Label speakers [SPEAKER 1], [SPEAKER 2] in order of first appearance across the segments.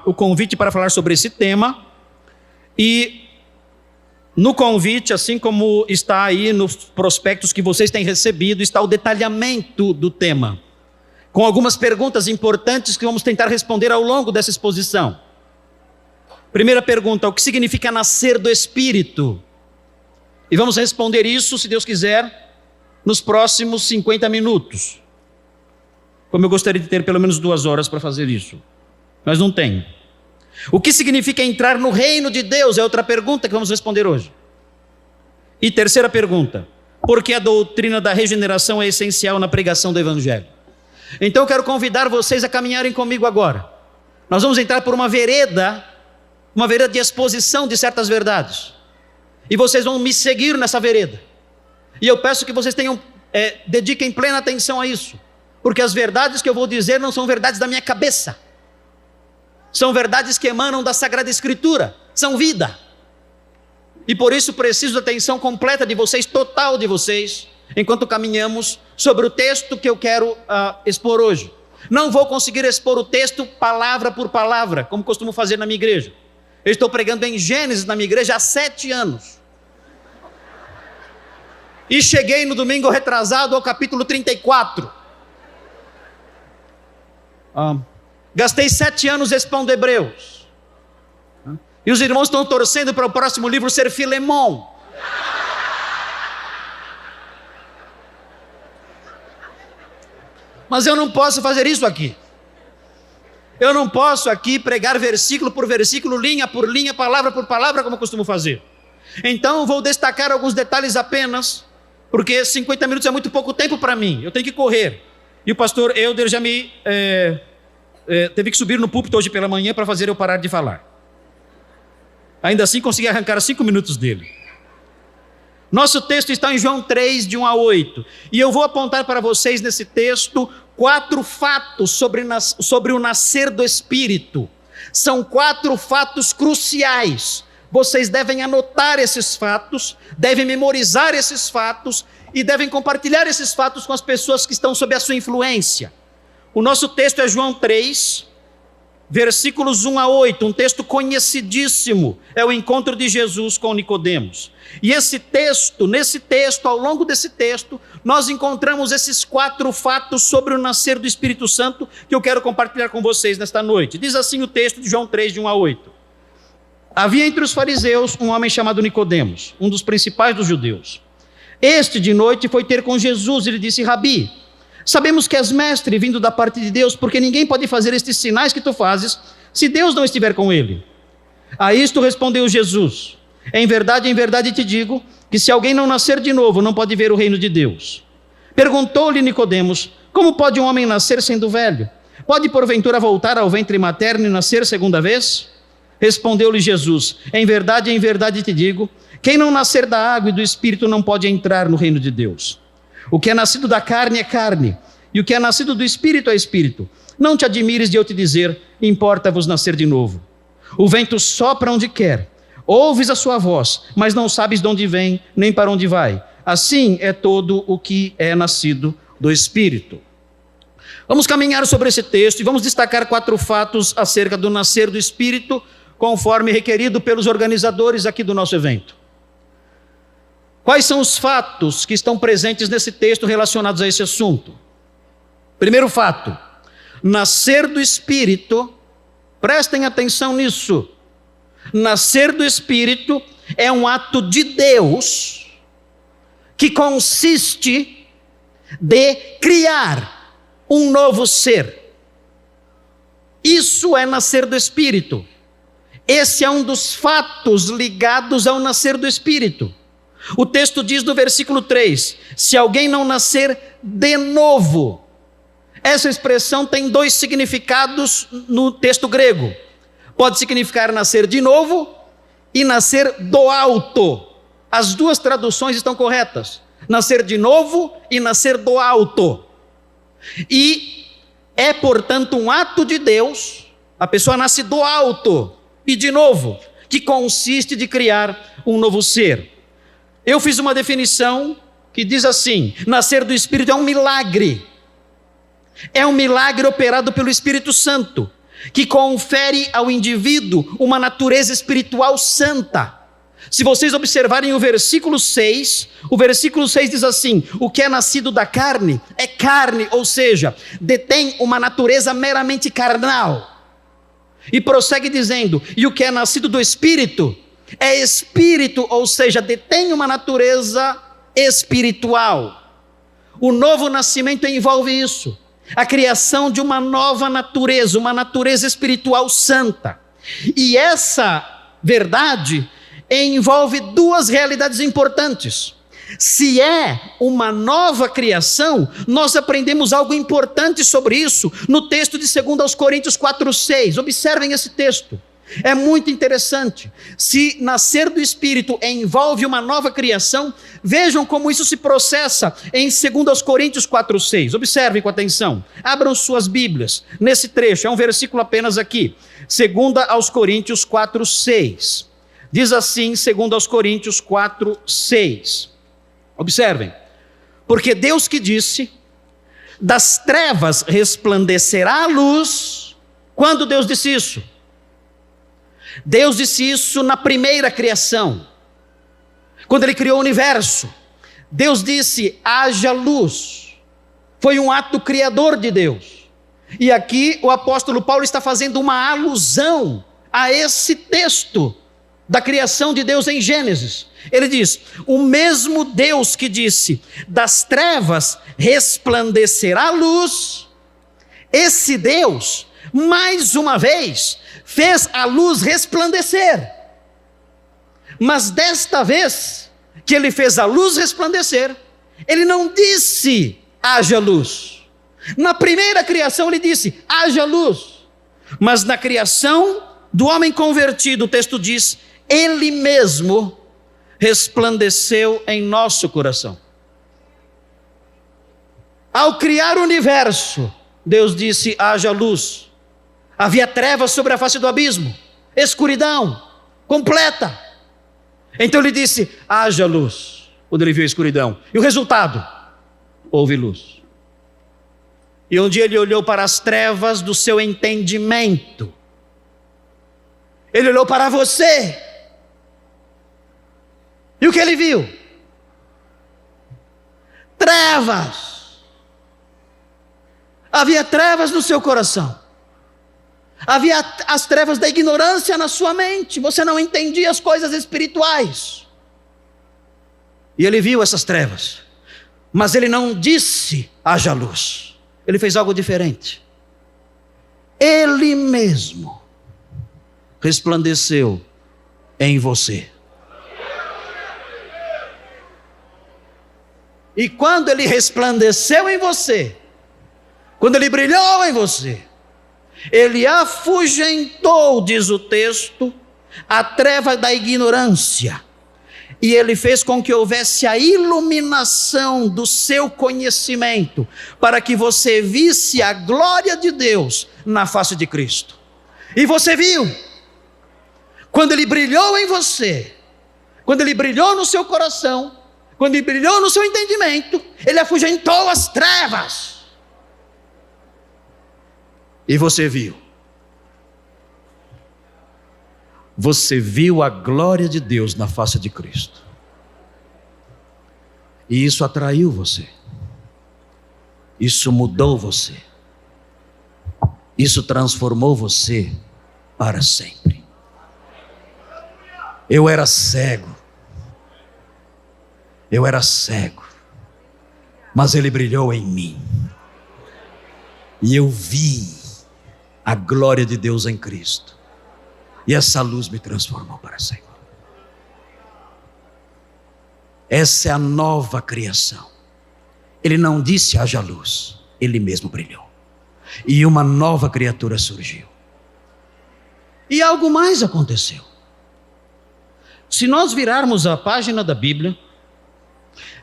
[SPEAKER 1] o convite para falar sobre esse tema, e no convite, assim como está aí nos prospectos que vocês têm recebido, está o detalhamento do tema, com algumas perguntas importantes que vamos tentar responder ao longo dessa exposição. Primeira pergunta: o que significa nascer do Espírito? E vamos responder isso, se Deus quiser, nos próximos 50 minutos. Como eu gostaria de ter pelo menos 2 horas para fazer isso, mas não tenho. O que significa entrar no reino de Deus? É outra pergunta que vamos responder hoje. E terceira pergunta: por que a doutrina da regeneração é essencial na pregação do Evangelho? Então eu quero convidar vocês a caminharem comigo agora. Nós vamos entrar por uma vereda de exposição de certas verdades. E vocês vão me seguir nessa vereda. E eu peço que vocês dediquem plena atenção a isso. Porque as verdades que eu vou dizer não são verdades da minha cabeça. São verdades que emanam da Sagrada Escritura. São vida. E por isso preciso da atenção completa de vocês, total de vocês, enquanto caminhamos sobre o texto que eu quero expor hoje. Não vou conseguir expor o texto palavra por palavra, como costumo fazer na minha igreja. Eu estou pregando em Gênesis na minha igreja há 7 anos. E cheguei no domingo retrasado ao capítulo 34. Gastei 7 anos expondo Hebreus. E os irmãos estão torcendo para o próximo livro ser Filemão. Mas eu não posso fazer isso aqui. Eu não posso aqui pregar versículo por versículo, linha por linha, palavra por palavra, como eu costumo fazer. Então vou destacar alguns detalhes apenas, porque 50 minutos é muito pouco tempo para mim. Eu tenho que correr. E o pastor Elder já me teve que subir no púlpito hoje pela manhã para fazer eu parar de falar. Ainda assim consegui arrancar 5 minutos dele. Nosso texto está em João 3, de 1 a 8. E eu vou apontar para vocês nesse texto 4 fatos sobre o nascer do Espírito. São 4 fatos cruciais. Vocês devem anotar esses fatos, devem memorizar esses fatos e devem compartilhar esses fatos com as pessoas que estão sob a sua influência. O nosso texto é João 3, versículos 1 a 8, um texto conhecidíssimo. É o encontro de Jesus com Nicodemos. E nesse texto, ao longo desse texto, nós encontramos esses 4 fatos sobre o nascer do Espírito Santo que eu quero compartilhar com vocês nesta noite. Diz assim o texto de João 3, de 1 a 8. Havia entre os fariseus um homem chamado Nicodemos, um dos principais dos judeus. Este de noite foi ter com Jesus e lhe disse: Rabi, sabemos que és mestre vindo da parte de Deus, porque ninguém pode fazer estes sinais que tu fazes se Deus não estiver com ele. A isto respondeu Jesus: em verdade te digo que se alguém não nascer de novo, não pode ver o reino de Deus. Perguntou-lhe Nicodemos: como pode um homem nascer sendo velho? Pode porventura voltar ao ventre materno e nascer segunda vez? Respondeu-lhe Jesus: em verdade te digo, quem não nascer da água e do Espírito não pode entrar no reino de Deus. O que é nascido da carne é carne, e o que é nascido do Espírito é Espírito. Não te admires de eu te dizer: importa-vos nascer de novo. O vento sopra onde quer, ouves a sua voz, mas não sabes de onde vem, nem para onde vai. Assim é todo o que é nascido do Espírito. Vamos caminhar sobre esse texto e vamos destacar 4 fatos acerca do nascer do Espírito, conforme requerido pelos organizadores aqui do nosso evento. Quais são os fatos que estão presentes nesse texto relacionados a esse assunto? Primeiro fato: nascer do Espírito. Prestem atenção nisso. Nascer do Espírito é um ato de Deus que consiste de criar um novo ser. Isso é nascer do Espírito. Esse é um dos fatos ligados ao nascer do Espírito. O texto diz no versículo 3, se alguém não nascer de novo. Essa expressão tem 2 significados no texto grego. Pode significar nascer de novo e nascer do alto. As 2 traduções estão corretas. Nascer de novo e nascer do alto. E é, portanto, um ato de Deus. A pessoa nasce do alto e de novo, que consiste de criar um novo ser. Eu fiz uma definição que diz assim: nascer do Espírito é um milagre. É um milagre operado pelo Espírito Santo. que confere ao indivíduo uma natureza espiritual santa. Se vocês observarem o versículo 6 diz assim: o que é nascido da carne é carne, ou seja, detém uma natureza meramente carnal. E prossegue dizendo: e o que é nascido do Espírito é espírito, ou seja, detém uma natureza espiritual. O novo nascimento envolve isso, a criação de uma nova natureza, uma natureza espiritual santa. E essa verdade envolve duas realidades importantes. Se é uma nova criação, nós aprendemos algo importante sobre isso no texto de 2 Coríntios 4:6. Observem esse texto, é muito interessante. Se nascer do Espírito envolve uma nova criação, vejam como isso se processa em 2 Coríntios 4:6. Observem com atenção, abram suas Bíblias nesse trecho, é um versículo apenas aqui. 2 Coríntios 4:6. Diz assim, 2 Coríntios 4:6. Observem: porque Deus que disse, das trevas resplandecerá a luz. Quando Deus disse isso? Deus disse isso na primeira criação. Quando Ele criou o universo, Deus disse: haja luz. Foi um ato criador de Deus. E aqui o apóstolo Paulo está fazendo uma alusão a esse texto da criação de Deus em Gênesis. Ele diz: o mesmo Deus que disse, das trevas resplandecerá a luz, esse Deus, mais uma vez, fez a luz resplandecer. Mas desta vez que Ele fez a luz resplandecer, Ele não disse: haja luz. Na primeira criação Ele disse: haja luz. Mas na criação do homem convertido, o texto diz: Ele mesmo resplandeceu em nosso coração. Ao criar o universo, Deus disse: haja luz. Havia trevas sobre a face do abismo, escuridão completa. Então Ele disse: haja luz. Quando Ele viu a escuridão, e o resultado? Houve luz. E um dia Ele olhou para as trevas do seu entendimento. Ele olhou para você. E o que Ele viu? Trevas. Havia trevas no seu coração. Havia as trevas da ignorância na sua mente. Você não entendia as coisas espirituais. E Ele viu essas trevas. Mas Ele não disse: haja luz. Ele fez algo diferente. Ele mesmo resplandeceu em você. E quando Ele resplandeceu em você, quando Ele brilhou em você, Ele afugentou, diz o texto, a treva da ignorância. E Ele fez com que houvesse a iluminação do seu conhecimento, para que você visse a glória de Deus na face de Cristo. E você viu. Quando Ele brilhou em você, quando Ele brilhou no seu coração, quando Ele brilhou no seu entendimento, Ele afugentou as trevas. E você viu. Você viu a glória de Deus na face de Cristo. E isso atraiu você. Isso mudou você. Isso transformou você para sempre. Eu era cego. Eu era cego. Mas Ele brilhou em mim. E eu vi a glória de Deus em Cristo. E essa luz me transformou para sempre. Essa é a nova criação. Ele não disse: haja luz. Ele mesmo brilhou. E uma nova criatura surgiu. E algo mais aconteceu. Se nós virarmos a página da Bíblia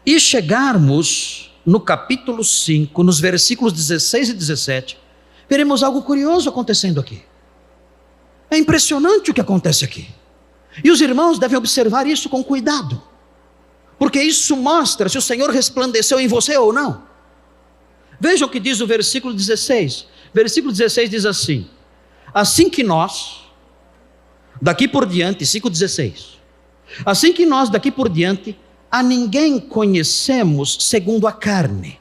[SPEAKER 1] e chegarmos no capítulo 5, nos versículos 16 e 17, veremos algo curioso acontecendo aqui. É impressionante o que acontece aqui. E os irmãos devem observar isso com cuidado, porque isso mostra se o Senhor resplandeceu em você ou não. Vejam o que diz o versículo 16. Versículo 16 diz assim: assim que nós, daqui por diante, 5,16, assim que nós daqui por diante, a ninguém conhecemos segundo a carne.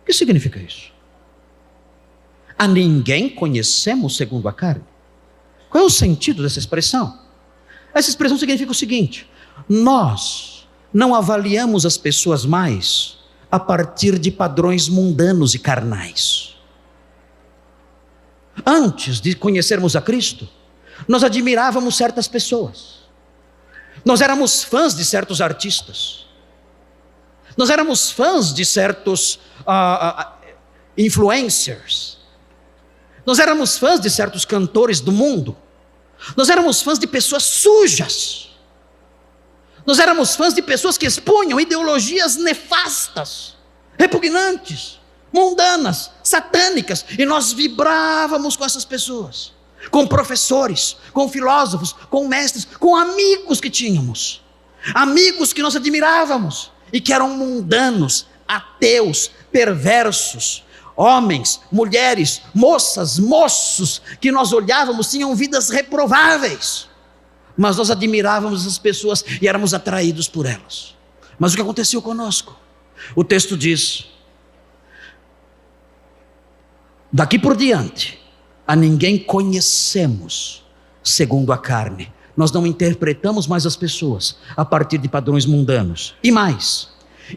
[SPEAKER 1] O que significa isso? A ninguém conhecemos segundo a carne. Qual é o sentido dessa expressão? Essa expressão significa o seguinte: nós não avaliamos as pessoas mais a partir de padrões mundanos e carnais. Antes de conhecermos a Cristo, nós admirávamos certas pessoas. Nós éramos fãs de certos artistas. Nós éramos fãs de certos influencers. Nós éramos fãs de certos cantores do mundo. Nós éramos fãs de pessoas sujas. Nós éramos fãs de pessoas que expunham ideologias nefastas, repugnantes, mundanas, satânicas. E nós vibrávamos com essas pessoas, com professores, com filósofos, com mestres, com amigos que tínhamos. Amigos que nós admirávamos e que eram mundanos, ateus, perversos. Homens, mulheres, moças, moços, que nós olhávamos, tinham vidas reprováveis. Mas nós admirávamos as pessoas e éramos atraídos por elas. Mas o que aconteceu conosco? O texto diz: daqui por diante, a ninguém conhecemos segundo a carne. Nós não interpretamos mais as pessoas a partir de padrões mundanos. E mais,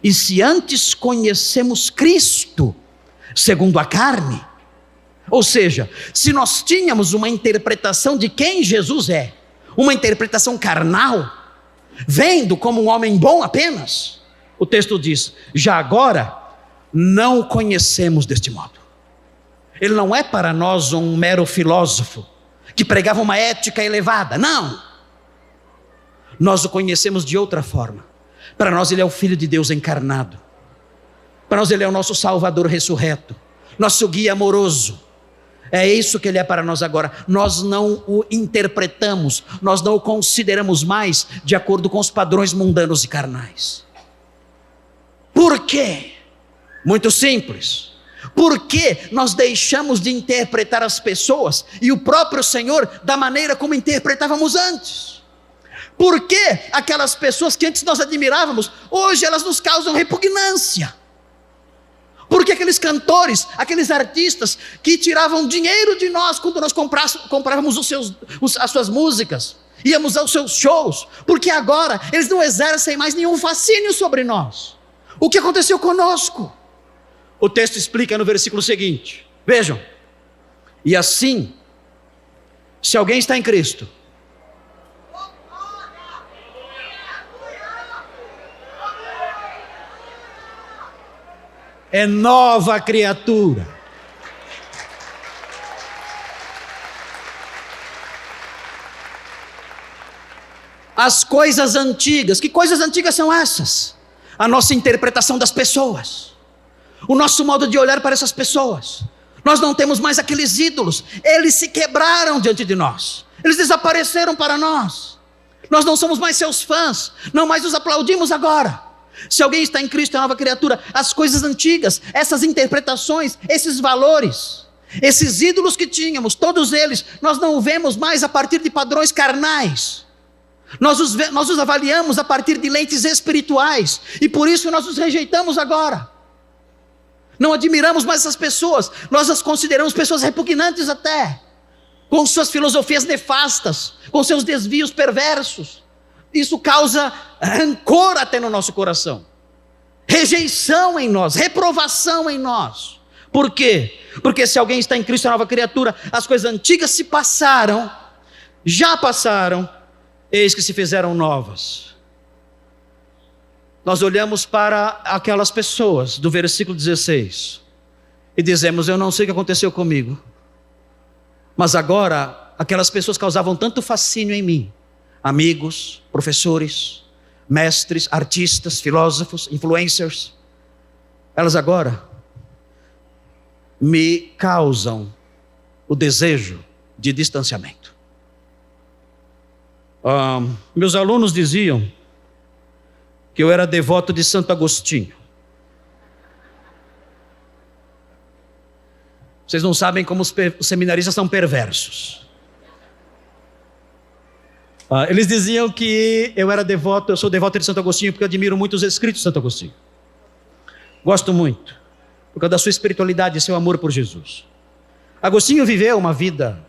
[SPEAKER 1] e se antes conhecemos Cristo segundo a carne, ou seja, se nós tínhamos uma interpretação de quem Jesus é, uma interpretação carnal, vendo como um homem bom apenas, o texto diz: já agora não o conhecemos deste modo. Ele não é para nós um mero filósofo que pregava uma ética elevada, não. Nós o conhecemos de outra forma. Para nós ele é o Filho de Deus encarnado. Para nós ele é o nosso Salvador ressurreto, nosso guia amoroso. É isso que ele é para nós agora. Nós não o interpretamos, nós não o consideramos mais de acordo com os padrões mundanos e carnais. Por quê? Muito simples. Porque nós deixamos de interpretar as pessoas e o próprio Senhor da maneira como interpretávamos antes. Por que aquelas pessoas que antes nós admirávamos, hoje elas nos causam repugnância? Porque aqueles cantores, aqueles artistas que tiravam dinheiro de nós quando nós comprávamos as suas músicas, íamos aos seus shows, porque agora eles não exercem mais nenhum fascínio sobre nós. O que aconteceu conosco? O texto explica no versículo seguinte, vejam: e assim, se alguém está em Cristo, é nova criatura. As coisas antigas, que coisas antigas são essas? A nossa interpretação das pessoas, o nosso modo de olhar para essas pessoas. Nós não temos mais aqueles ídolos, eles se quebraram diante de nós, eles desapareceram para nós. Nós não somos mais seus fãs, não mais os aplaudimos agora. Se alguém está em Cristo, é nova criatura. As coisas antigas, essas interpretações, esses valores, esses ídolos que tínhamos, todos eles, nós não vemos mais a partir de padrões carnais. Nós os avaliamos a partir de lentes espirituais, e por isso nós os rejeitamos agora. Não admiramos mais essas pessoas, nós as consideramos pessoas repugnantes até, com suas filosofias nefastas, com seus desvios perversos. Isso causa rancor até no nosso coração, rejeição em nós, reprovação em nós. Por quê? Porque se alguém está em Cristo, é nova criatura. As coisas antigas se passaram, já passaram, eis que se fizeram novas. Nós olhamos para aquelas pessoas do versículo 16 e dizemos: eu não sei o que aconteceu comigo, mas agora aquelas pessoas causavam tanto fascínio em mim. Amigos, professores, mestres, artistas, filósofos, influencers, elas agora me causam o desejo de distanciamento. Meus alunos diziam que eu era devoto de Santo Agostinho. Vocês não sabem como os seminaristas são perversos. Eles diziam que eu sou devoto de Santo Agostinho porque eu admiro muito os escritos de Santo Agostinho. Gosto muito, por causa da sua espiritualidade e seu amor por Jesus. Agostinho viveu uma vida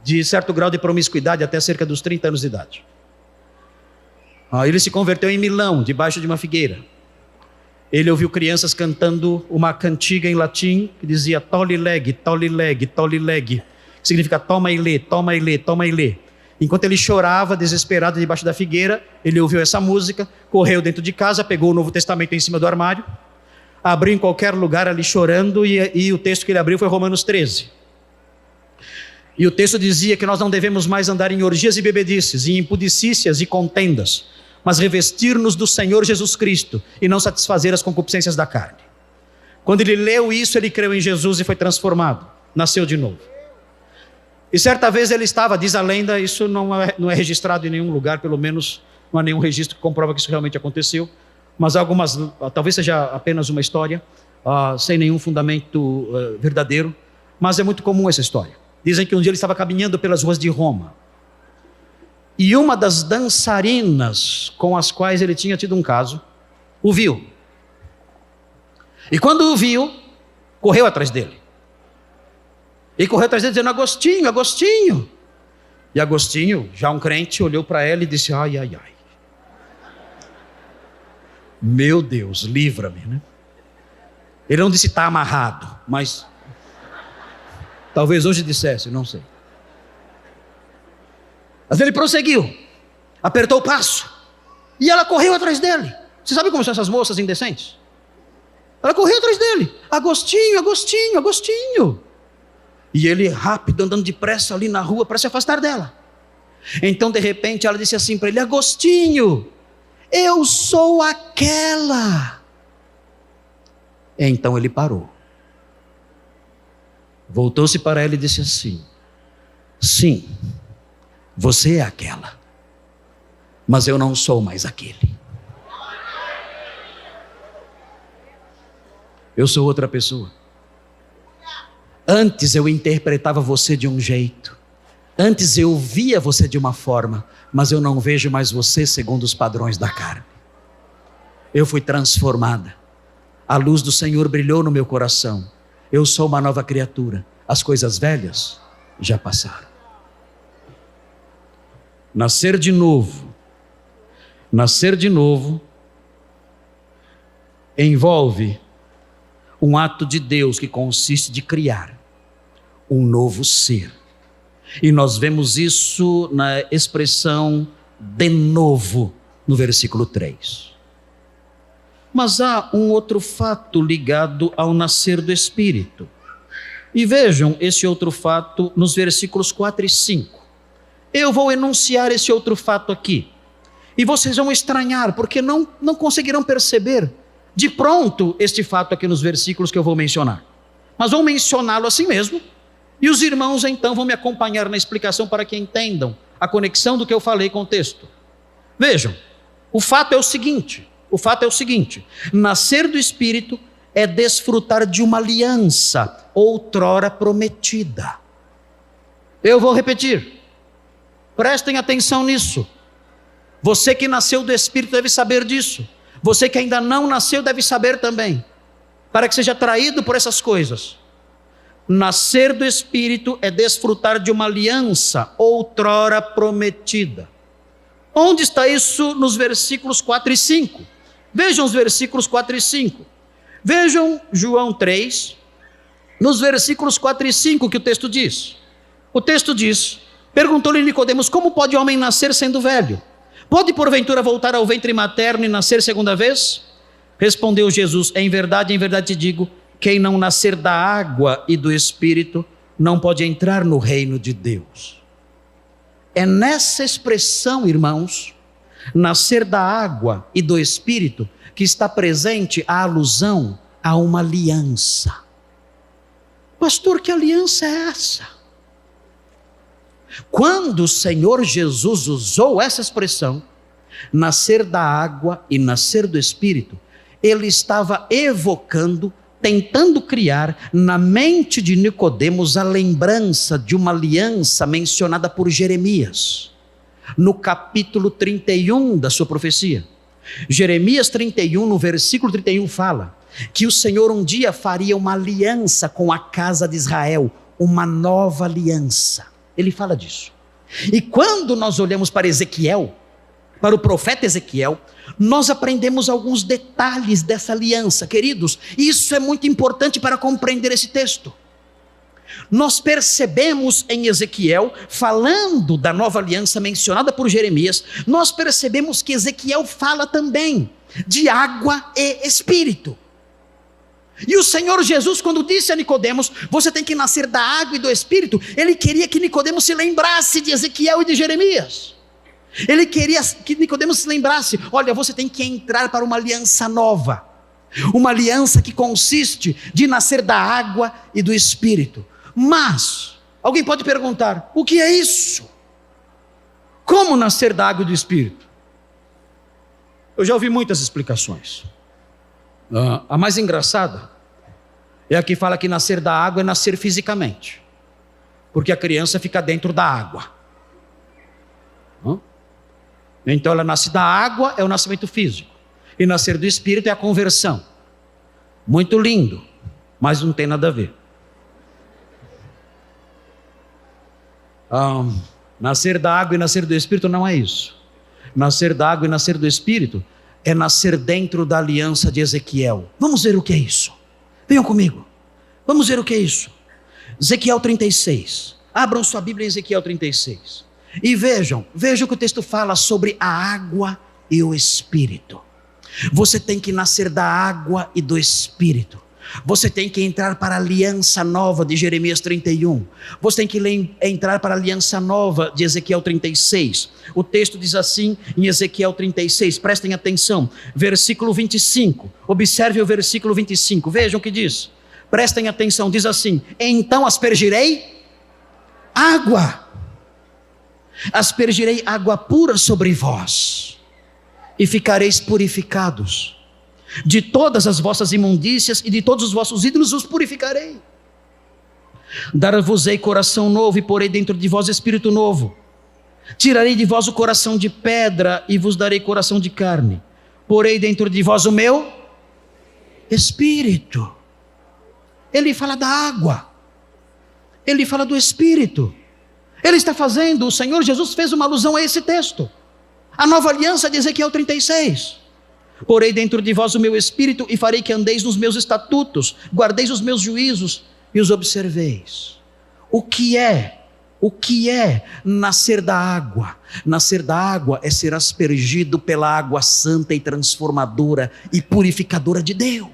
[SPEAKER 1] de certo grau de promiscuidade até cerca dos 30 anos de idade. Ele se converteu em Milão, debaixo de uma figueira. Ele ouviu crianças cantando uma cantiga em latim que dizia tolli lege, tolli lege, tolli lege, que significa toma e lê, toma e lê, toma e lê. Enquanto ele chorava, desesperado, debaixo da figueira, ele ouviu essa música, correu dentro de casa, pegou o Novo Testamento em cima do armário, abriu em qualquer lugar ali chorando, e o texto que ele abriu foi Romanos 13. E o texto dizia que nós não devemos mais andar em orgias e bebedices, em impudicícias e contendas, mas revestir-nos do Senhor Jesus Cristo e não satisfazer as concupiscências da carne. Quando ele leu isso, ele creu em Jesus e foi transformado, nasceu de novo. E certa vez ele estava, diz a lenda, isso não é registrado em nenhum lugar, pelo menos não há nenhum registro que comprova que isso realmente aconteceu, mas talvez seja apenas uma história, sem nenhum fundamento verdadeiro, mas é muito comum essa história. Dizem que um dia ele estava caminhando pelas ruas de Roma, e uma das dançarinas com as quais ele tinha tido um caso, o viu. E quando o viu, correu atrás dele. E correu atrás dele dizendo, Agostinho, Agostinho. E Agostinho, já um crente, olhou para ela e disse, ai, ai, ai. Meu Deus, livra-me, né? Ele não disse está amarrado, mas talvez hoje dissesse, não sei. Mas ele prosseguiu, apertou o passo, e ela correu atrás dele. Você sabe como são essas moças indecentes? Ela correu atrás dele, Agostinho, Agostinho, Agostinho. E ele rápido, andando depressa ali na rua para se afastar dela. Então de repente ela disse assim para ele, Agostinho, eu sou aquela. Então ele parou, voltou-se para ela e disse assim, sim, você é aquela, mas eu não sou mais aquele. Eu sou outra pessoa. Antes eu interpretava você de um jeito, antes eu via você de uma forma, mas eu não vejo mais você segundo os padrões da carne. Eu fui transformada, a luz do Senhor brilhou no meu coração, eu sou uma nova criatura, as coisas velhas já passaram. Nascer de novo envolve um ato de Deus que consiste de criar um novo ser. E nós vemos isso na expressão de novo, no versículo 3. Mas há um outro fato ligado ao nascer do Espírito. E vejam esse outro fato nos versículos 4 e 5. Eu vou enunciar esse outro fato aqui. E vocês vão estranhar, porque não conseguirão perceber de pronto este fato aqui nos versículos que eu vou mencionar. Mas vou mencioná-lo assim mesmo. E os irmãos então vão me acompanhar na explicação para que entendam a conexão do que eu falei com o texto. Vejam, o fato é o seguinte, nascer do Espírito é desfrutar de uma aliança outrora prometida. Eu vou repetir, prestem atenção nisso. Você que nasceu do Espírito deve saber disso. Você que ainda não nasceu deve saber também, para que seja atraído por essas coisas. Nascer do Espírito é desfrutar de uma aliança outrora prometida. Onde está isso nos versículos 4 e 5? Vejam os versículos 4 e 5. Vejam João 3, nos versículos 4 e 5 que o texto diz. O texto diz, perguntou-lhe Nicodemos, como pode o homem nascer sendo velho? Pode porventura voltar ao ventre materno e nascer segunda vez? Respondeu Jesus, em verdade te digo, quem não nascer da água e do Espírito não pode entrar no reino de Deus. É nessa expressão, irmãos, nascer da água e do Espírito, que está presente a alusão a uma aliança. Pastor, que aliança é essa? Quando o Senhor Jesus usou essa expressão, nascer da água e nascer do Espírito, ele estava evocando tentando criar na mente de Nicodemos a lembrança de uma aliança mencionada por Jeremias, no capítulo 31 da sua profecia. Jeremias 31, no versículo 31, fala que o Senhor um dia faria uma aliança com a casa de Israel, uma nova aliança. Ele fala disso. E quando nós olhamos para Ezequiel, para o profeta Ezequiel, nós aprendemos alguns detalhes dessa aliança. Queridos, isso é muito importante para compreender esse texto. Nós percebemos em Ezequiel, falando da nova aliança mencionada por Jeremias, nós percebemos que Ezequiel fala também de água e espírito. E o Senhor Jesus, quando disse a Nicodemos, você tem que nascer da água e do espírito, ele queria que Nicodemos se lembrasse de Ezequiel e de Jeremias. Ele queria que Nicodemos se lembrasse, olha, você tem que entrar para uma aliança nova, uma aliança que consiste de nascer da água e do espírito. Mas, alguém pode perguntar, o que é isso? Como nascer da água e do espírito? Eu já ouvi muitas explicações. A mais engraçada é a que fala que nascer da água é nascer fisicamente, porque a criança fica dentro da água. Então ela nasce da água, é o nascimento físico, e nascer do espírito é a conversão. Muito lindo, mas não tem nada a ver. Nascer da água e nascer do espírito não é isso. Nascer da água e nascer do espírito é nascer dentro da aliança de Ezequiel. Vamos ver o que é isso. Venham comigo. Vamos ver o que é isso. Ezequiel 36. Abram sua Bíblia em Ezequiel 36. E vejam o que o texto fala sobre a água e o espírito. Você tem que nascer da água e do espírito. Você tem que entrar para a aliança nova de Jeremias 31. Você tem que entrar para a aliança nova de Ezequiel 36. O texto diz assim em Ezequiel 36, prestem atenção, versículo 25. Observe o versículo 25, vejam o que diz. Prestem atenção, diz assim: então aspergirei água. Aspergirei água pura sobre vós, e ficareis purificados. De todas as vossas imundícias e de todos os vossos ídolos os purificarei. Dar-vos-ei coração novo e porei dentro de vós espírito novo. Tirarei de vós o coração de pedra e vos darei coração de carne. Porei dentro de vós o meu espírito. Ele fala da água, ele fala do espírito. Ele está fazendo, o Senhor Jesus fez uma alusão a esse texto, a nova aliança de Ezequiel 36. Porei dentro de vós o meu espírito e farei que andeis nos meus estatutos, guardeis os meus juízos e os observeis. O que é nascer da água? Nascer da água é ser aspergido pela água santa e transformadora e purificadora de Deus.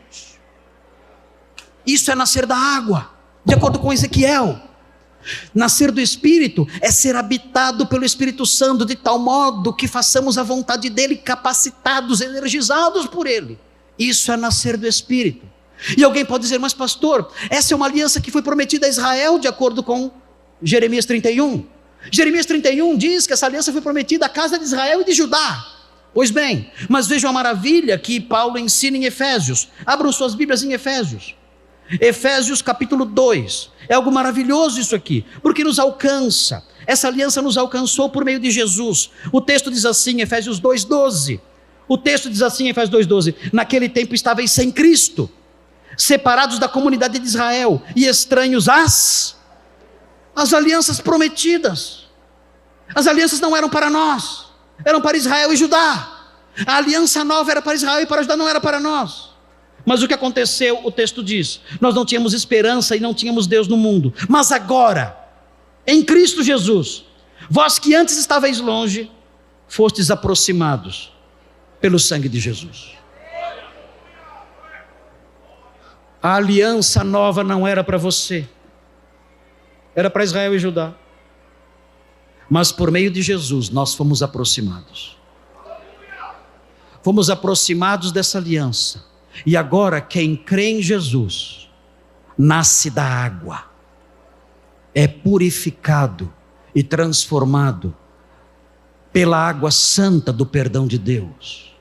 [SPEAKER 1] Isso é nascer da água, de acordo com Ezequiel. Nascer do Espírito é ser habitado pelo Espírito Santo de tal modo que façamos a vontade dele, capacitados, energizados por ele. Isso é nascer do Espírito. E alguém pode dizer, mas pastor, essa é uma aliança que foi prometida a Israel de acordo com Jeremias 31. Jeremias 31 diz que essa aliança foi prometida à casa de Israel e de Judá. Pois bem, mas vejam a maravilha que Paulo ensina em Efésios. Abram suas Bíblias em Efésios. Efésios capítulo 2, é algo maravilhoso isso aqui, porque nos alcança, essa aliança nos alcançou por meio de Jesus. O texto diz assim, Efésios 2:12, o texto diz assim, Efésios 2:12, naquele tempo estáveis sem Cristo, separados da comunidade de Israel e estranhos às alianças prometidas. As alianças não eram para nós, eram para Israel e Judá. A aliança nova era para Israel e para Judá, não era para nós. Mas o que aconteceu, o texto diz, nós não tínhamos esperança e não tínhamos Deus no mundo, mas agora, em Cristo Jesus, vós que antes estavais longe, fostes aproximados pelo sangue de Jesus. A aliança nova não era para você, era para Israel e Judá, mas por meio de Jesus nós fomos aproximados dessa aliança. E agora quem crê em Jesus nasce da água, é purificado e transformado pela água santa do perdão de Deus.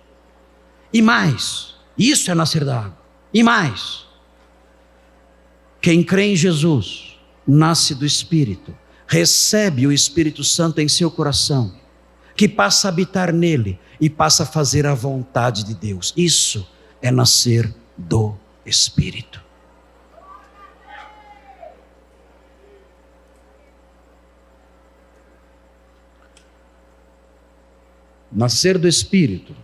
[SPEAKER 1] E mais, isso é nascer da água. E mais, Quem crê em Jesus, nasce do Espírito, recebe o Espírito Santo em seu coração, que passa a habitar nele e passa a fazer a vontade de Deus. Isso é nascer do Espírito. Nascer do Espírito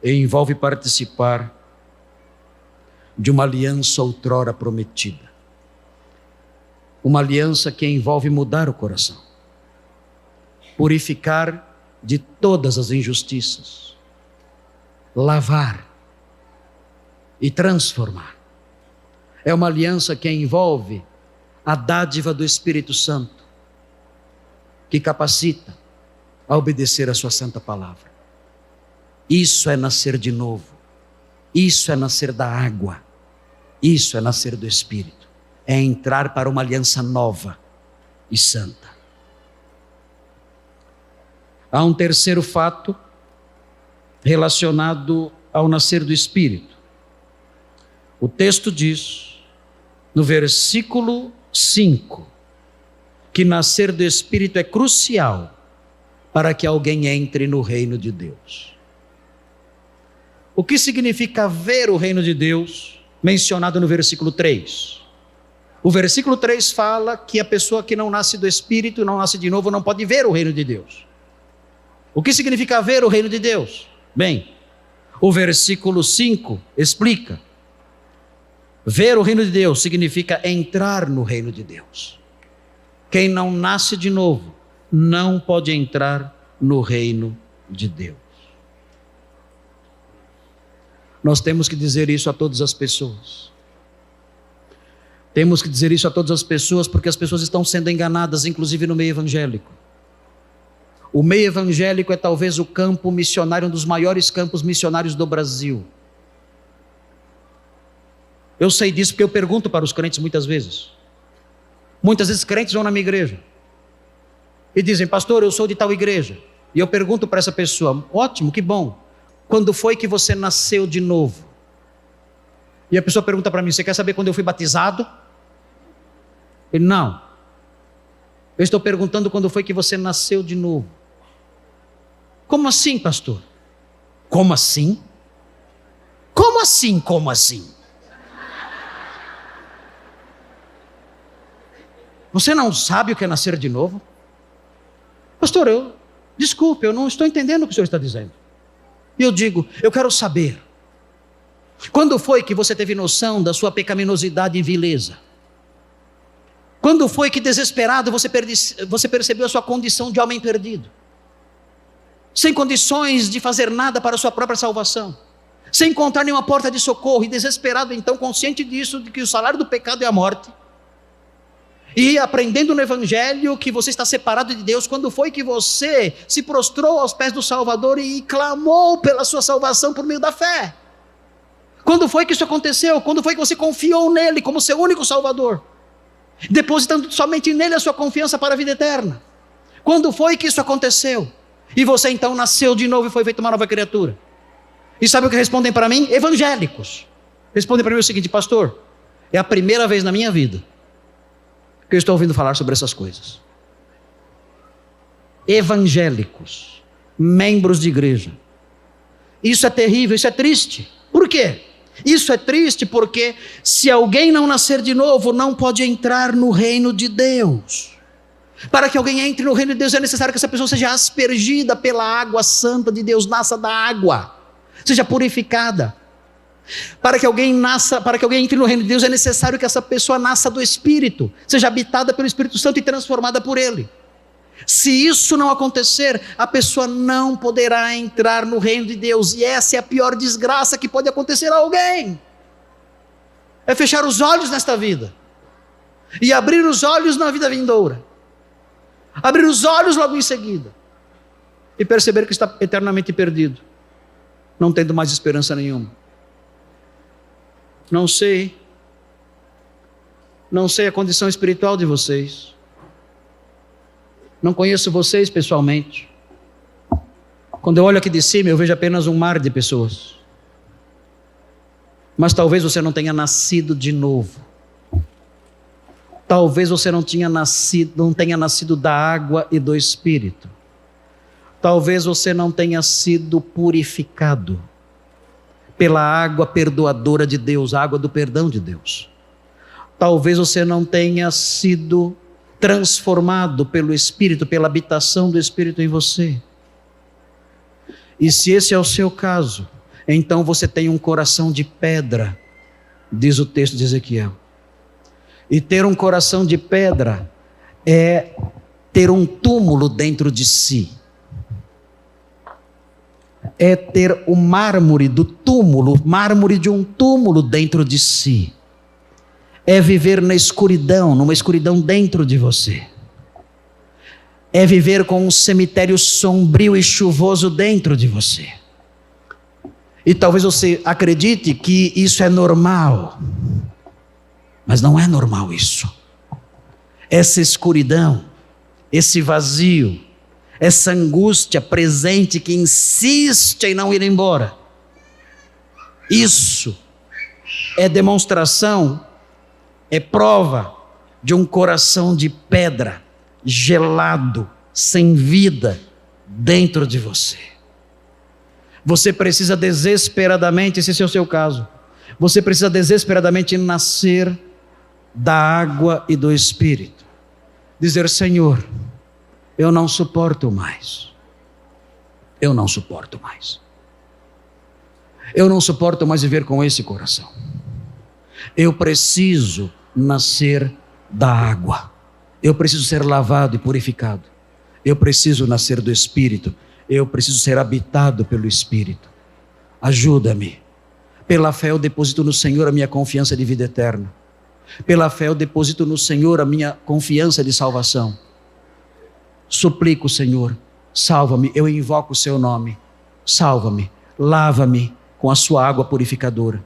[SPEAKER 1] envolve participar de uma aliança outrora prometida. Uma aliança que envolve mudar o coração, purificar de todas as injustiças, lavar e transformar. É uma aliança que envolve a dádiva do Espírito Santo, que capacita a obedecer a sua santa palavra. Isso é nascer de novo. Isso é nascer da água. Isso é nascer do Espírito. É entrar para uma aliança nova e santa. Há um terceiro fato relacionado ao nascer do Espírito. O texto diz, no versículo 5, que nascer do Espírito é crucial para que alguém entre no reino de Deus. O que significa ver o reino de Deus, mencionado no versículo 3? O versículo 3 fala que a pessoa que não nasce do Espírito, não nasce de novo, não pode ver o reino de Deus. O que significa ver o reino de Deus? Bem, o versículo 5 explica. Ver o reino de Deus significa entrar no reino de Deus. Quem não nasce de novo, não pode entrar no reino de Deus. Nós temos que dizer isso a todas as pessoas. Temos que dizer isso a todas as pessoas, porque as pessoas estão sendo enganadas, inclusive no meio evangélico. O meio evangélico é talvez o campo missionário, um dos maiores campos missionários do Brasil. Eu sei disso porque eu pergunto para os crentes muitas vezes. Muitas vezes crentes vão na minha igreja e dizem, pastor, eu sou de tal igreja. E eu pergunto para essa pessoa, ótimo, que bom. Quando foi que você nasceu de novo? E a pessoa pergunta para mim, você quer saber quando eu fui batizado? Ele, não. Eu estou perguntando quando foi que você nasceu de novo. Como assim, pastor? Como assim? Como assim, como assim? Você não sabe o que é nascer de novo? Pastor, desculpe, eu não estou entendendo o que o senhor está dizendo. E eu digo, eu quero saber. Quando foi que você teve noção da sua pecaminosidade e vileza? Quando foi que desesperado você percebeu a sua condição de homem perdido? Sem condições de fazer nada para a sua própria salvação. Sem encontrar nenhuma porta de socorro e desesperado então, consciente disso, de que o salário do pecado é a morte. E aprendendo no Evangelho que você está separado de Deus, quando foi que você se prostrou aos pés do Salvador e clamou pela sua salvação por meio da fé? Quando foi que isso aconteceu? Quando foi que você confiou nele como seu único Salvador? Depositando somente nele a sua confiança para a vida eterna. Quando foi que isso aconteceu? E você então nasceu de novo e foi feita uma nova criatura. E sabe o que respondem para mim? Evangélicos. Respondem para mim o seguinte, pastor, é a primeira vez na minha vida que eu estou ouvindo falar sobre essas coisas. Evangélicos, membros de igreja. Isso é terrível, isso é triste. Por quê? Isso é triste porque se alguém não nascer de novo, não pode entrar no reino de Deus. Para que alguém entre no reino de Deus, é necessário que essa pessoa seja aspergida pela água santa de Deus, nasça da água, seja purificada. Para que alguém entre no reino de Deus, é necessário que essa pessoa nasça do Espírito, seja habitada pelo Espírito Santo e transformada por Ele. Se isso não acontecer, a pessoa não poderá entrar no reino de Deus, e essa é a pior desgraça que pode acontecer a alguém. É fechar os olhos nesta vida, e abrir os olhos na vida vindoura, abrir os olhos logo em seguida, e perceber que está eternamente perdido, não tendo mais esperança nenhuma. Não sei a condição espiritual de vocês, não conheço vocês pessoalmente. Quando eu olho aqui de cima, eu vejo apenas um mar de pessoas. Mas talvez você não tenha nascido de novo. Talvez você não tenha nascido da água e do Espírito. Talvez você não tenha sido purificado pela água perdoadora de Deus, a água do perdão de Deus. Talvez você não tenha sido transformado pelo Espírito, pela habitação do Espírito em você. E se esse é o seu caso, então você tem um coração de pedra, diz o texto de Ezequiel. E ter um coração de pedra é ter um túmulo dentro de si. É ter o mármore do túmulo, mármore de um túmulo dentro de si. É viver na escuridão, numa escuridão dentro de você. É viver com um cemitério sombrio e chuvoso dentro de você. E talvez você acredite que isso é normal. Mas não é normal isso. Essa escuridão, esse vazio, essa angústia presente que insiste em não ir embora. Isso é demonstração, é prova de um coração de pedra, gelado, sem vida, dentro de você. Você precisa desesperadamente, se esse é o seu caso, você precisa desesperadamente nascer da água e do Espírito. Dizer: Senhor, eu não suporto mais. Eu não suporto mais. Eu não suporto mais viver com esse coração. Eu preciso nascer da água. Eu preciso ser lavado e purificado. Eu preciso nascer do Espírito. Eu preciso ser habitado pelo Espírito. Ajuda-me. Pela fé eu deposito no Senhor a minha confiança de vida eterna. Pela fé eu deposito no Senhor a minha confiança de salvação. Suplico, Senhor, salva-me, eu invoco o seu nome. Salva-me, lava-me com a sua água purificadora.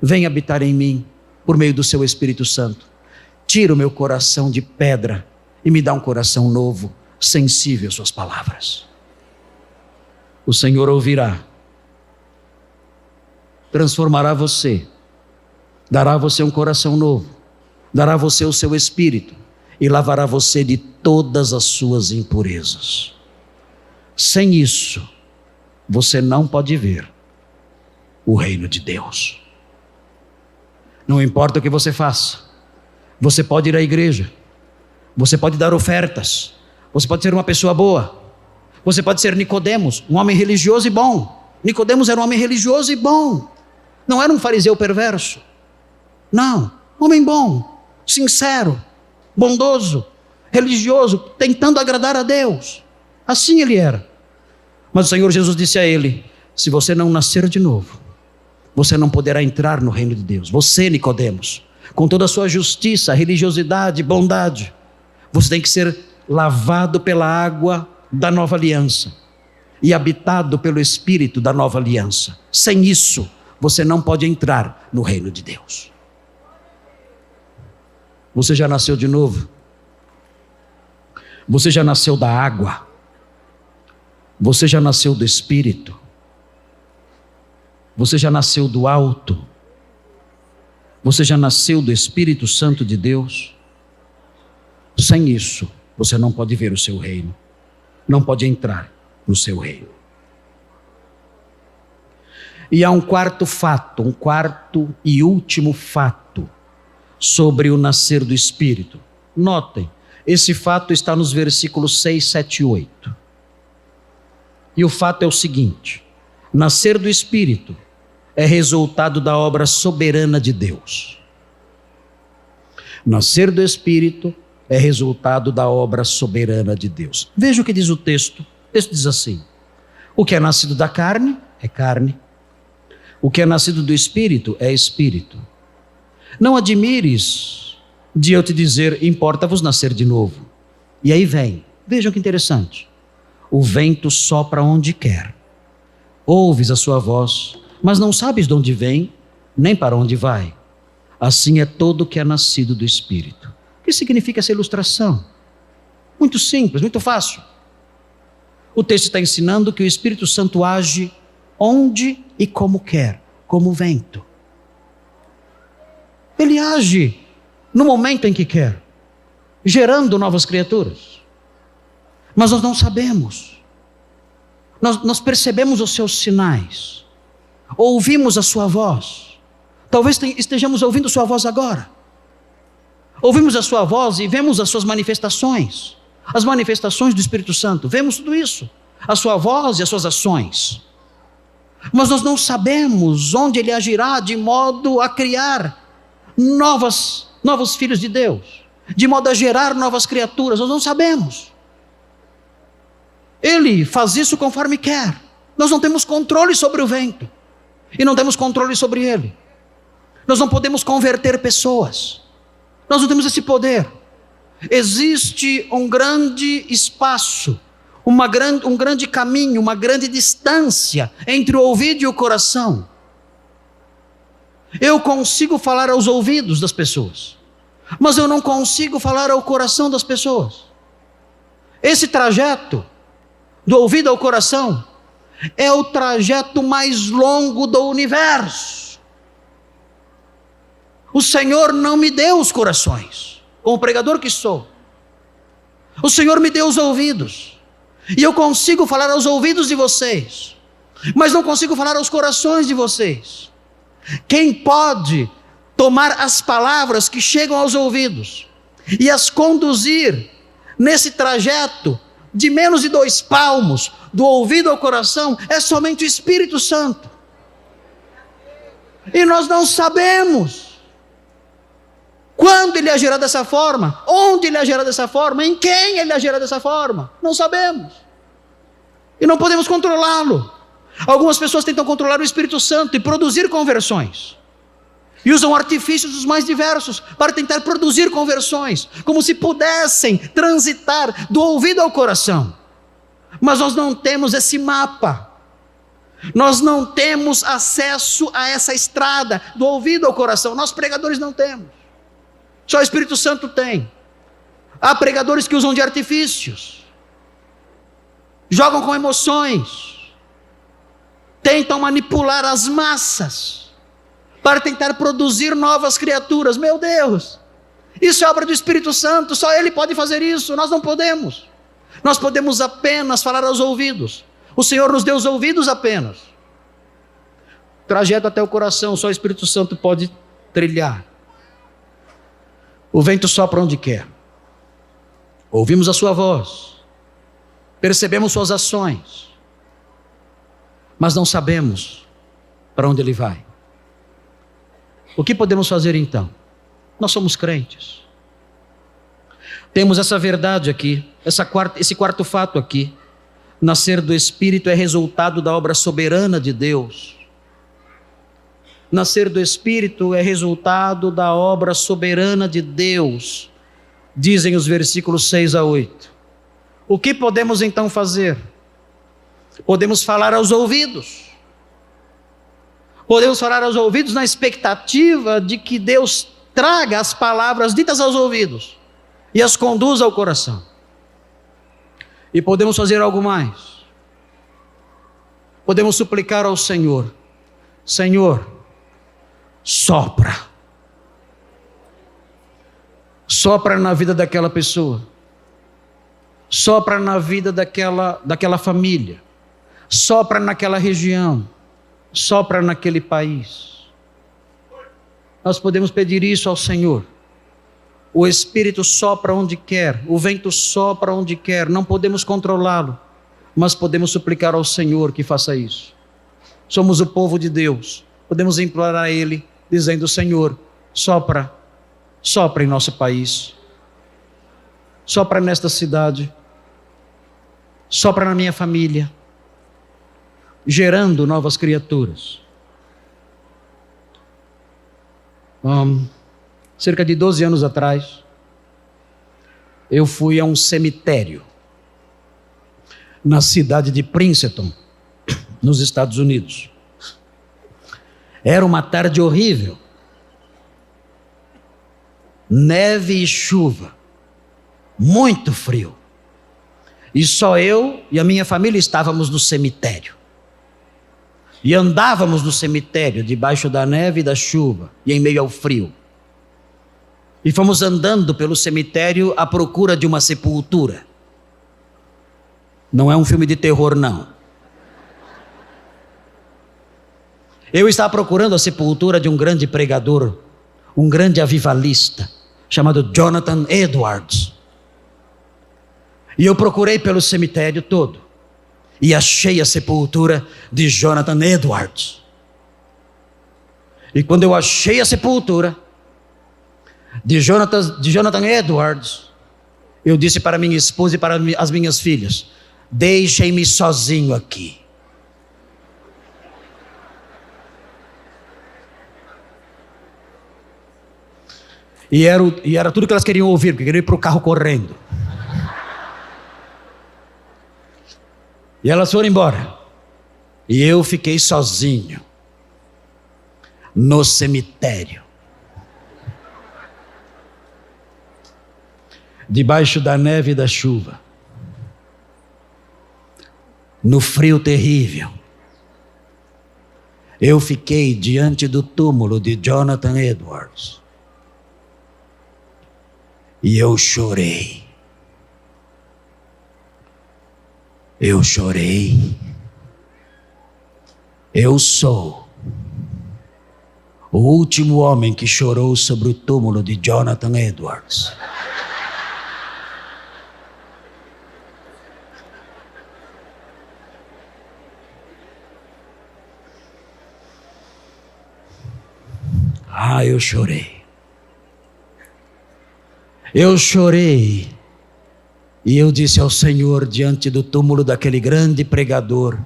[SPEAKER 1] Venha habitar em mim por meio do seu Espírito Santo. Tira o meu coração de pedra e me dá um coração novo, sensível às suas palavras. O Senhor ouvirá, transformará você, dará a você um coração novo, dará a você o seu Espírito e lavará você de todas as suas impurezas. Sem isso, você não pode ver o reino de Deus. Não importa o que você faça, você pode ir à igreja, você pode dar ofertas, você pode ser uma pessoa boa, você pode ser Nicodemos, um homem religioso e bom. Nicodemos era um homem religioso e bom, não era um fariseu perverso. Não, homem bom, sincero, bondoso, religioso, tentando agradar a Deus. Assim ele era. Mas o Senhor Jesus disse a ele: se você não nascer de novo, você não poderá entrar no reino de Deus. Você, Nicodemos, com toda a sua justiça, religiosidade, bondade, você tem que ser lavado pela água da nova aliança e habitado pelo Espírito da nova aliança. Sem isso, você não pode entrar no reino de Deus. Você já nasceu de novo? Você já nasceu da água? Você já nasceu do Espírito? Você já nasceu do alto? Você já nasceu do Espírito Santo de Deus? Sem isso, você não pode ver o seu reino, não pode entrar no seu reino. E há um quarto fato, um quarto e último fato sobre o nascer do Espírito. Notem, esse fato está nos versículos 6, 7 e 8. E o fato é o seguinte: nascer do Espírito é resultado da obra soberana de Deus. Nascer do Espírito é resultado da obra soberana de Deus. Veja o que diz o texto. O texto diz assim: o que é nascido da carne é carne, o que é nascido do Espírito é Espírito. Não admires de eu te dizer: importa-vos nascer de novo. E aí vem, vejam que interessante: o vento sopra onde quer, ouves a sua voz, mas não sabes de onde vem, nem para onde vai. Assim é todo o que é nascido do Espírito. O que significa essa ilustração? Muito simples, muito fácil. O texto está ensinando que o Espírito Santo age onde e como quer, como o vento. Ele age no momento em que quer. gerando novas criaturas. Mas nós não sabemos. Nós percebemos os seus sinais, ouvimos a sua voz. Talvez estejamos ouvindo sua voz agora. Ouvimos a sua voz e vemos as suas manifestações, as manifestações do Espírito Santo, vemos tudo isso, a sua voz e as suas ações. Mas nós não sabemos onde ele agirá de modo a criar novos filhos de Deus, de modo a gerar novas criaturas. Nós não sabemos. Ele faz isso conforme quer. Nós não temos controle sobre o vento e não temos controle sobre ele. Nós não podemos converter pessoas. Nós não temos esse poder. Existe um grande espaço, um grande caminho, uma grande distância entre o ouvido e o coração. Eu consigo falar aos ouvidos das pessoas, mas eu não consigo falar ao coração das pessoas. Esse trajeto do ouvido ao coração é o trajeto mais longo do universo. O Senhor não me deu os corações, como pregador que sou. O Senhor me deu os ouvidos, e eu consigo falar aos ouvidos de vocês, mas não consigo falar aos corações de vocês. Quem pode tomar as palavras que chegam aos ouvidos e as conduzir nesse trajeto de menos de 2 palmos, do ouvido ao coração, é somente o Espírito Santo. E nós não sabemos quando ele agirá dessa forma, onde ele agirá dessa forma, em quem ele agirá dessa forma. Não sabemos. E não podemos controlá-lo. Algumas pessoas tentam controlar o Espírito Santo e produzir conversões. E usam artifícios dos mais diversos para tentar produzir conversões, como se pudessem transitar do ouvido ao coração. Mas nós não temos esse mapa. Nós não temos acesso a essa estrada do ouvido ao coração. Nós pregadores não temos. Só o Espírito Santo tem. Há pregadores que usam de artifícios, jogam com emoções, tentam manipular as massas para tentar produzir novas criaturas. Meu Deus, isso é obra do Espírito Santo, só Ele pode fazer isso, nós não podemos. Nós podemos apenas falar aos ouvidos. O Senhor nos deu os ouvidos apenas. Trajeto até o coração, só o Espírito Santo pode trilhar. O vento sopra onde quer. Ouvimos a sua voz, percebemos suas ações, mas não sabemos para onde ele vai. O que podemos fazer então? Nós somos crentes. Temos essa verdade aqui, esse quarto fato aqui. Nascer do Espírito é resultado da obra soberana de Deus. Nascer do Espírito é resultado da obra soberana de Deus, dizem os versículos 6 a 8. O que podemos então fazer? Podemos falar aos ouvidos. Podemos falar aos ouvidos na expectativa de que Deus traga as palavras ditas aos ouvidos e as conduza ao coração. E podemos fazer algo mais. Podemos suplicar ao Senhor: Senhor, sopra. Sopra na vida daquela pessoa. Sopra na vida daquela família. Sopra naquela região. Sopra naquele país. Nós podemos pedir isso ao Senhor. O Espírito sopra onde quer, o vento sopra onde quer, não podemos controlá-lo, mas podemos suplicar ao Senhor que faça isso. Somos o povo de Deus, podemos implorar a Ele, dizendo: Senhor, sopra, sopra em nosso país, sopra nesta cidade, sopra na minha família, gerando novas criaturas. Cerca de 12 anos atrás, eu fui a um cemitério na cidade de Princeton, nos Estados Unidos. Era uma tarde horrível, neve e chuva, muito frio, e só eu e a minha família estávamos no cemitério. E andávamos no cemitério, debaixo da neve e da chuva, e em meio ao frio. E fomos andando pelo cemitério à procura de uma sepultura. Não é um filme de terror, não. Eu estava procurando a sepultura de um grande pregador, um grande avivalista, chamado Jonathan Edwards. E eu procurei pelo cemitério todo, e achei a sepultura de Jonathan Edwards. E quando eu achei a sepultura de Jonathan Edwards, eu disse para minha esposa e para as minhas filhas: deixem-me sozinho aqui. E era tudo que elas queriam ouvir, porque queriam ir para o carro correndo. E elas foram embora. E eu fiquei sozinho no cemitério, debaixo da neve e da chuva, no frio terrível. Eu fiquei diante do túmulo de Jonathan Edwards. E eu chorei. Eu chorei. Eu sou o último homem que chorou sobre o túmulo de Jonathan Edwards. Eu chorei. Eu chorei. E eu disse ao Senhor, diante do túmulo daquele grande pregador,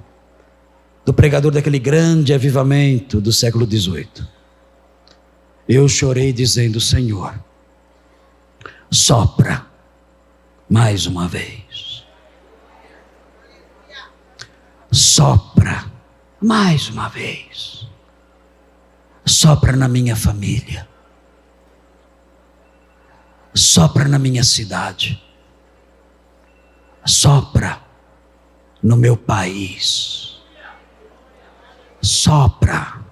[SPEAKER 1] do pregador daquele grande avivamento do século XVIII. Eu chorei dizendo: Senhor, sopra mais uma vez. Sopra mais uma vez. Sopra na minha família. Sopra na minha cidade. Sopra no meu país. Sopra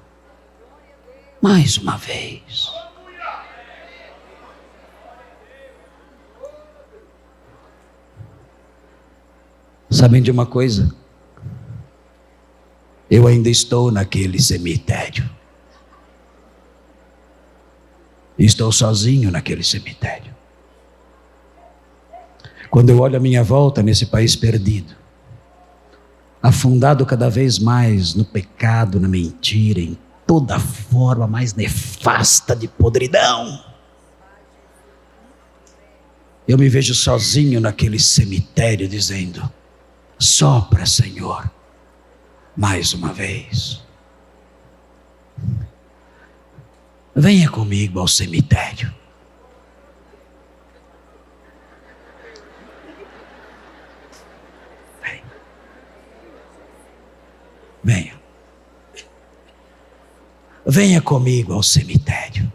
[SPEAKER 1] mais uma vez. Sabem de uma coisa? Eu ainda estou naquele cemitério. Estou sozinho naquele cemitério. Quando eu olho à minha volta nesse país perdido, afundado cada vez mais no pecado, na mentira, em toda a forma mais nefasta de podridão, eu me vejo sozinho naquele cemitério dizendo: sopra, Senhor, mais uma vez. Venha comigo ao cemitério. Venha. Venha comigo ao cemitério.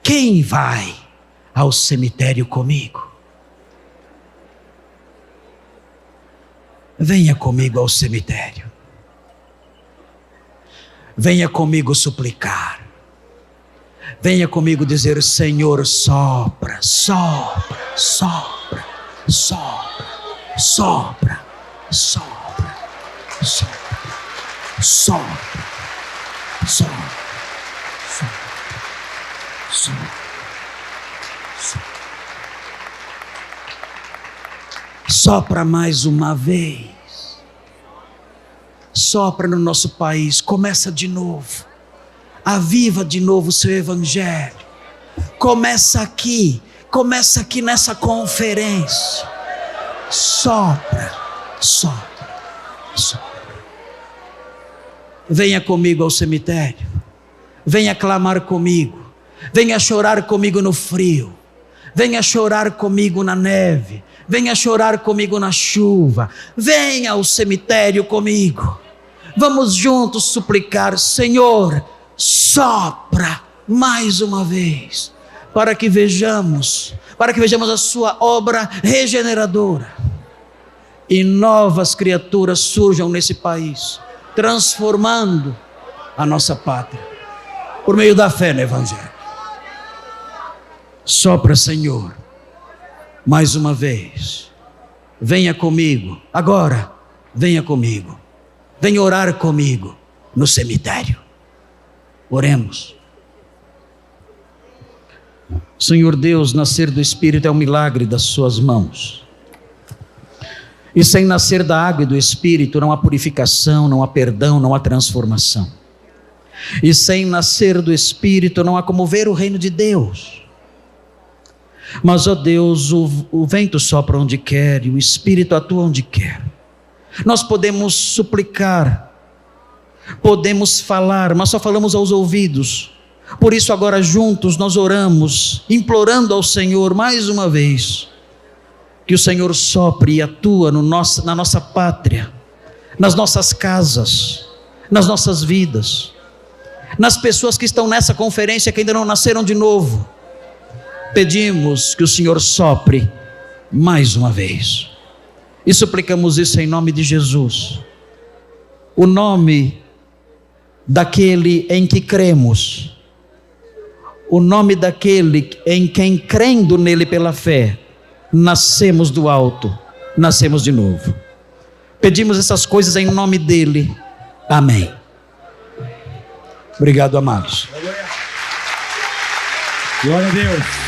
[SPEAKER 1] Quem vai ao cemitério comigo? Venha comigo ao cemitério. Venha comigo suplicar. Venha comigo dizer: Senhor, sopra, sopra, sopra, sopra, sopra, sopra, sopra, sopra, sopra, sopra, sopra mais uma vez. Sopra no nosso país, começa de novo, aviva de novo o seu evangelho, começa aqui nessa conferência, sopra, sopra, sopra. Venha comigo ao cemitério, venha clamar comigo, venha chorar comigo no frio, venha chorar comigo na neve, venha chorar comigo na chuva, venha ao cemitério comigo. Vamos juntos suplicar: Senhor, sopra mais uma vez, para que vejamos a sua obra regeneradora e novas criaturas surjam nesse país, transformando a nossa pátria, por meio da fé no Evangelho. Sopra, Senhor, mais uma vez. Venha comigo, agora, venha comigo. Venha orar comigo no cemitério. Oremos. Senhor Deus, nascer do Espírito é um milagre das suas mãos. E sem nascer da água e do Espírito não há purificação, não há perdão, não há transformação. E sem nascer do Espírito não há como ver o reino de Deus. Mas, ó Deus, o vento sopra onde quer e o Espírito atua onde quer. Nós podemos suplicar, podemos falar, mas só falamos aos ouvidos. Por isso agora juntos nós oramos, implorando ao Senhor mais uma vez, que o Senhor sopre e atua na nossa pátria, nas nossas casas, nas nossas vidas, nas pessoas que estão nessa conferência que ainda não nasceram de novo. Pedimos que o Senhor sopre mais uma vez, e suplicamos isso em nome de Jesus, o nome daquele em que cremos, o nome daquele em quem, crendo nele pela fé, nascemos do alto, nascemos de novo. Pedimos essas coisas em nome dele, amém. Obrigado, amados.
[SPEAKER 2] Glória a Deus.